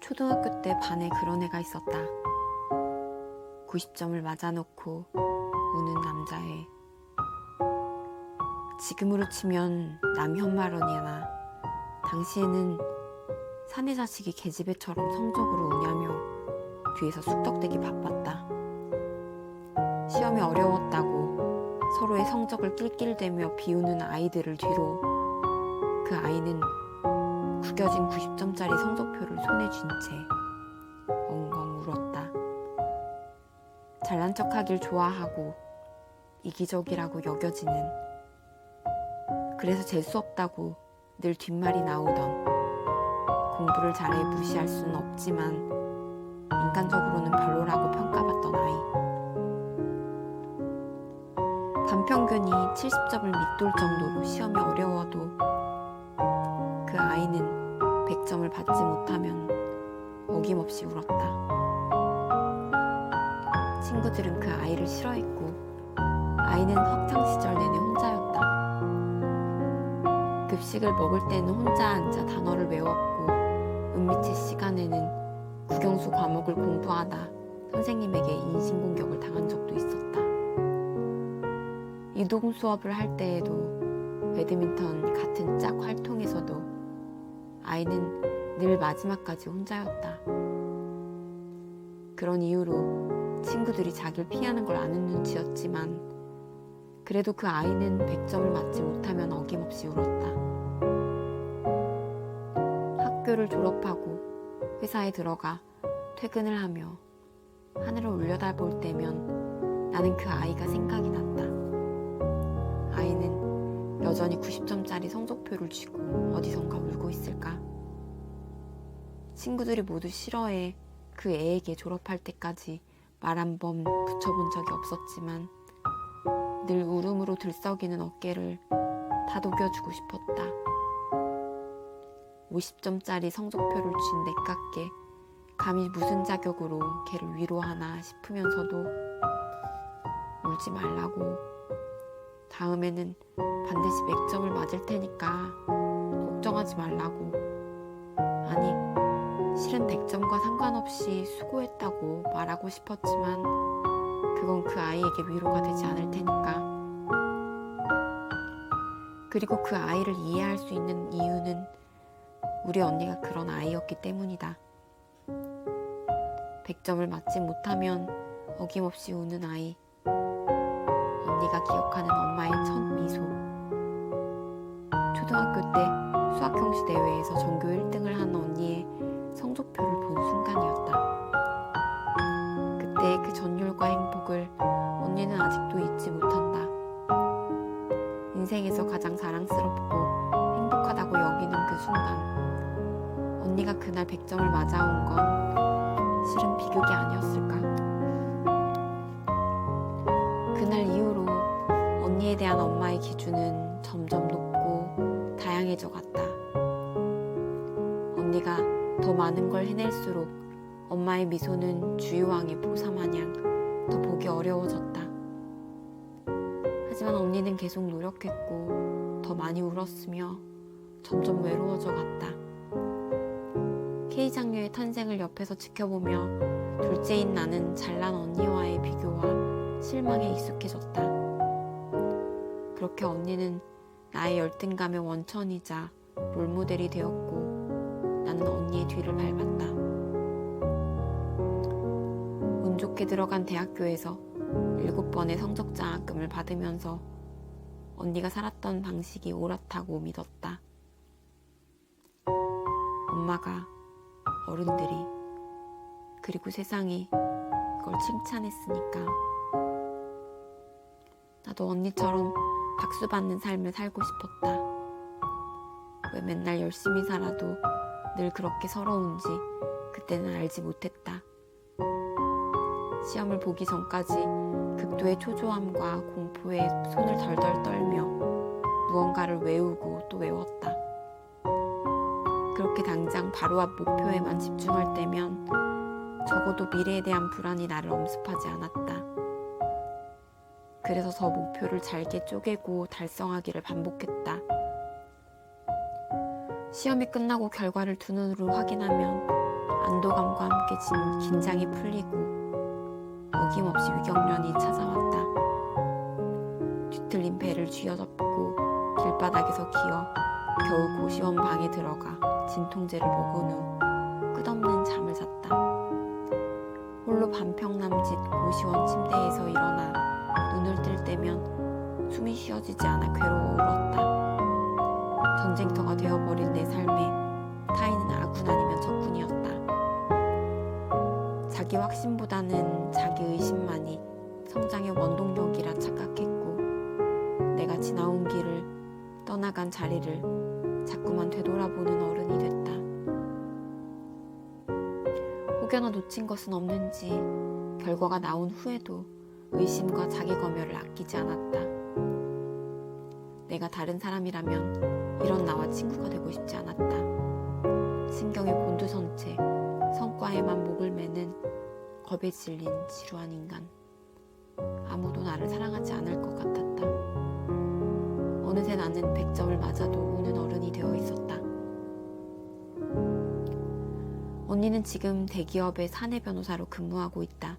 초등학교 때 반에 그런 애가 있었다. 90점을 맞아놓고 우는 남자애. 지금으로 치면 남현말언이나 당시에는 사내 자식이 계집애처럼 성적으로 우냐며 뒤에서 쑥덕대기 바빴다. 시험이 어려웠다고 서로의 성적을 낄낄대며 비우는 아이들을 뒤로 그 아이는 구겨진 90점짜리 성적표를 손에 쥔 채 엉엉 울었다. 잘난 척하길 좋아하고 이기적이라고 여겨지는, 그래서 재수없다고 늘 뒷말이 나오던, 공부를 잘해 무시할 수는 없지만 인간적으로는 별로라고 평가받던 아이. 반평균이 70점을 밑돌 정도로 시험이 어려워도 그 아이는 100점을 받지 못하면 어김없이 울었다. 친구들은 그 아이를 싫어했고 아이는 학창시절 내내 혼자였다. 급식을 먹을 때는 혼자 앉아 단어를 외웠고 은미체 시간에는 국영수 과목을 공부하다 선생님에게 인신공격을 당한 적도 있었다. 이동 수업을 할 때에도 배드민턴 같은 짝 활동에서도 아이는 늘 마지막까지 혼자였다. 그런 이유로 친구들이 자기를 피하는 걸 아는 눈치였지만 그래도 그 아이는 100점을 맞지 못하면 어김없이 울었다. 학교를 졸업하고 회사에 들어가 퇴근을 하며 하늘을 올려다볼 때면 나는 그 아이가 생각이 났다. 아이는 여전히 90점짜리 성적표를 쥐고 어디선가 울고 있을까? 친구들이 모두 싫어해 그 애에게 졸업할 때까지 말 한 번 붙여본 적이 없었지만 늘 울음으로 들썩이는 어깨를 다독여주고 싶었다. 50점짜리 성적표를 쥔 내깎게 감히 무슨 자격으로 걔를 위로하나 싶으면서도 울지 말라고, 다음에는 반드시 100점을 맞을 테니까 걱정하지 말라고, 아니 실은 100점과 상관없이 수고했다고 말하고 싶었지만 그건 그 아이에게 위로가 되지 않을 테니까. 그리고 그 아이를 이해할 수 있는 이유는 우리 언니가 그런 아이였기 때문이다. 100점을 맞지 못하면 어김없이 우는 아이. 언니가 기억하는 엄마의 첫 미소. 초등학교 때 수학 형식 대회에서 전교 1등을 한 언니의 성적표를 본 순간이었다. 그때 그 전율과 행복을 언니는 아직도 잊지 못한다. 인생에서 가장 자랑스럽고 행복하다고 여기는 그 순간, 언니가 그날 100점을 맞아온 건 실은 비극이 아니었을까? 그날 이후로 언니에 대한 엄마의 기준은 점점 높고 다양해져 갔다. 언니가 더 많은 걸 해낼수록 엄마의 미소는 주유왕의 보사마냥 더 보기 어려워졌다. 하지만 언니는 계속 노력했고 더 많이 울었으며 점점 외로워져 갔다. K장녀의 탄생을 옆에서 지켜보며 둘째인 나는 잘난 언니와의 비교와 실망에 익숙해졌다. 그렇게 언니는 나의 열등감의 원천이자 롤모델이 되었고 나는 언니의 뒤를 밟았다. 운 좋게 들어간 대학교에서 7번의 성적장학금을 받으면서 언니가 살았던 방식이 옳았다고 믿었다. 엄마가, 어른들이, 그리고 세상이 그걸 칭찬했으니까 나도 언니처럼 박수 받는 삶을 살고 싶었다. 왜 맨날 열심히 살아도 늘 그렇게 서러운지 그때는 알지 못했다. 시험을 보기 전까지 극도의 초조함과 공포에 손을 덜덜 떨며 무언가를 외우고 또 외웠다. 그렇게 당장 바로 앞 목표에만 집중할 때면 적어도 미래에 대한 불안이 나를 엄습하지 않았다. 그래서 더 목표를 잘게 쪼개고 달성하기를 반복했다. 시험이 끝나고 결과를 두 눈으로 확인하면 안도감과 함께 긴장이 풀리고 어김없이 위경련이 찾아왔다. 뒤틀린 배를 쥐어잡고 길바닥에서 기어 겨우 고시원 방에 들어가 진통제를 먹은 후 끝없는 잠을 잤다. 홀로 반평남짓 고시원 침대에서 일어나 눈을 뜰 때면 숨이 쉬어지지 않아 괴로워 울었다. 전쟁터가 되어버린 내 삶에 타인은 아군 아니면 적군이었다. 자기 확신보다는 자기 의심만이 성장의 원동력이라 착각했고 내가 지나온 길을 떠나간 자리를 자꾸만 되돌아보는 어른이 됐다. 혹여나 놓친 것은 없는지 결과가 나온 후에도 의심과 자기 검열을 아끼지 않았다. 내가 다른 사람이라면 이런 나와 친구가 되고 싶지 않았다. 신경이 곤두선 채 성과에만 목을 매는 겁에 질린 지루한 인간. 아무도 나를 사랑하지 않을 것 같았다. 어느새 나는 100점을 맞아도 우는 어른이 되어 있었다. 언니는 지금 대기업의 사내 변호사로 근무하고 있다.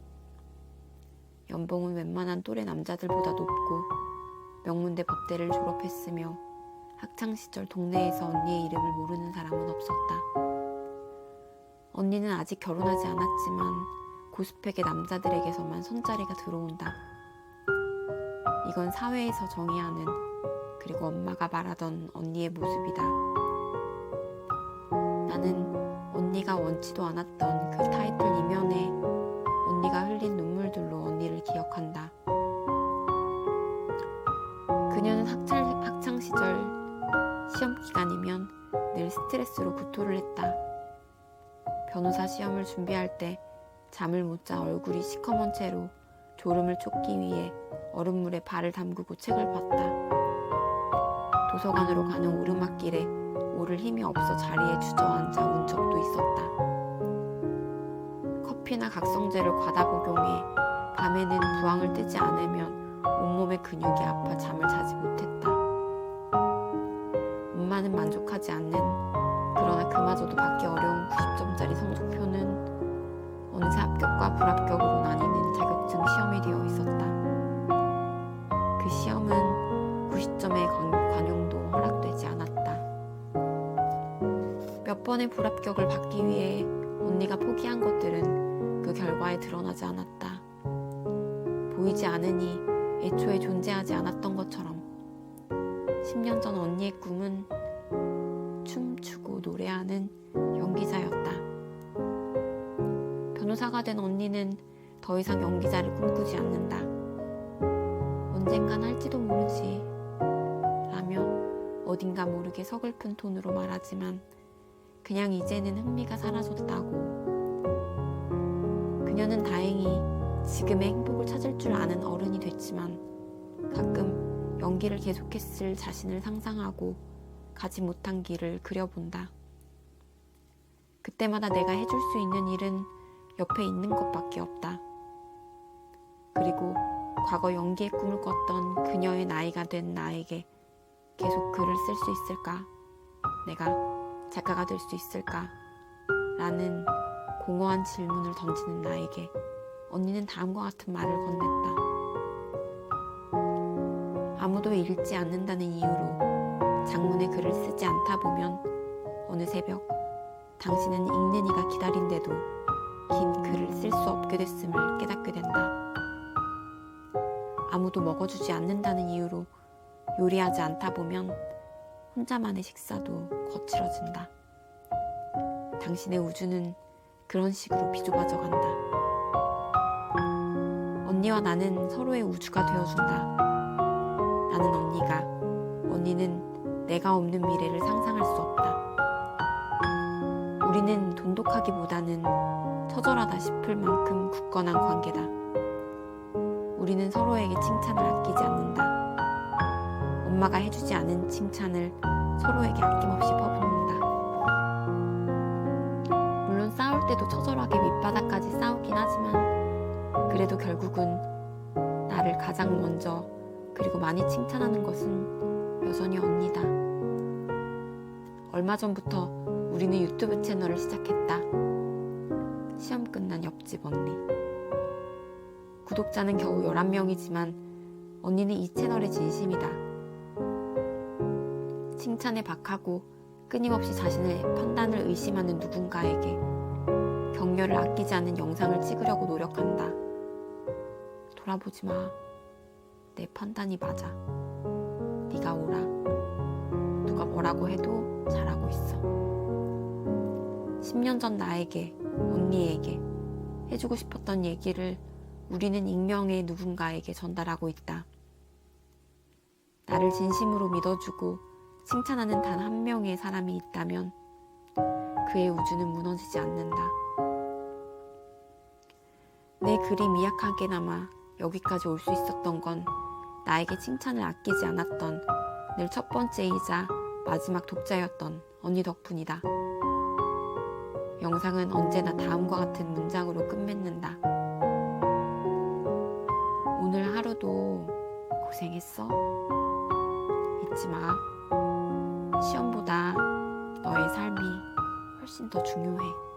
연봉은 웬만한 또래 남자들보다 높고 명문대 법대를 졸업했으며 학창시절 동네에서 언니의 이름을 모르는 사람은 없었다. 언니는 아직 결혼하지 않았지만 고스펙의 남자들에게서만 손자리가 들어온다. 이건 사회에서 정의하는 그리고 엄마가 말하던 언니의 모습이다. 나는 언니가 원치도 않았던 그 타이틀 이면에 언니가 흘린 눈물들로 언니를 기억한다. 그녀는 학창시절 시험 기간이면 늘 스트레스로 구토를 했다. 변호사 시험을 준비할 때 잠을 못 자 얼굴이 시커먼 채로 졸음을 쫓기 위해 얼음물에 발을 담그고 책을 봤다. 도서관으로 가는 오르막길에 오를 힘이 없어 자리에 주저앉아 운 적도 있었다. 커피나 각성제를 과다 복용해 밤에는 부항을 뜨지 않으면 온몸의 근육이 아파 잠을 자지 못했다. 엄마는 만족하지 않는 그러나 그마저도 받기 어려운 90점짜리 성적표는 어느새 합격과 불합격으로 나뉘는 자격증 시험이 되어 있었다. 그 시험은 90점의 관용도 허락되지 않았다. 몇 번의 불합격을 받기 위해 언니가 포기한 것들은 그 결과에 드러나지 않았다. 보이지 않으니 애초에 존재하지 않았던 것처럼 10년 전 언니의 꿈은 춤추고 노래하는 연기자였다. 변호사가 된 언니는 더 이상 연기자를 꿈꾸지 않는다. 언젠간 할지도 모르지 라며 어딘가 모르게 서글픈 톤으로 말하지만 그냥 이제는 흥미가 사라졌다고. 그녀는 다행히 지금의 행복을 찾을 줄 아는 어른이 됐지만 가끔 연기를 계속했을 자신을 상상하고 가지 못한 길을 그려본다. 그때마다 내가 해줄 수 있는 일은 옆에 있는 것밖에 없다. 그리고 과거 연기의 꿈을 꿨던 그녀의 나이가 된 나에게 계속 글을 쓸 수 있을까? 내가 작가가 될 수 있을까? 라는 공허한 질문을 던지는 나에게 언니는 다음과 같은 말을 건넸다. 아무도 읽지 않는다는 이유로 장문의 글을 쓰지 않다 보면 어느 새벽 당신은 읽는 이가 기다린데도 긴 글을 쓸 수 없게 됐음을 깨닫게 된다. 아무도 먹어주지 않는다는 이유로 요리하지 않다 보면 혼자만의 식사도 거칠어진다. 당신의 우주는 그런 식으로 비좁아져 간다. 언니와 나는 서로의 우주가 되어준다. 나는 언니가, 언니는 내가 없는 미래를 상상할 수 없다. 우리는 돈독하기보다는 처절하다 싶을 만큼 굳건한 관계다. 우리는 서로에게 칭찬을 아끼지 않는다. 엄마가 해주지 않은 칭찬을 서로에게 아낌없이 퍼붓는다. 물론 싸울 때도 처절하게 밑바닥까지 싸우긴 하지만 그래도 결국은 나를 가장 먼저 그리고 많이 칭찬하는 것은 여전히 언니다. 얼마 전부터 우리는 유튜브 채널을 시작했다. 시험 끝난 옆집 언니. 구독자는 겨우 11명이지만 언니는 이 채널의 진심이다. 칭찬에 박하고 끊임없이 자신의 판단을 의심하는 누군가에게 격려를 아끼지 않는 영상을 찍으려고 노력한다. 돌아보지 마. 내 판단이 맞아. 네가 오라. 누가 뭐라고 해도 잘하고 있어. 10년 전 나에게, 언니에게 해주고 싶었던 얘기를 우리는 익명의 누군가에게 전달하고 있다. 나를 진심으로 믿어주고 칭찬하는 단 한 명의 사람이 있다면 그의 우주는 무너지지 않는다. 내 글이 미약하게나마 여기까지 올 수 있었던 건 나에게 칭찬을 아끼지 않았던 늘 첫 번째이자 마지막 독자였던 언니 덕분이다. 영상은 언제나 다음과 같은 문장으로 끝맺는다. 오늘 하루도 고생했어. 잊지 마. 시험보다 너의 삶이 훨씬 더 중요해.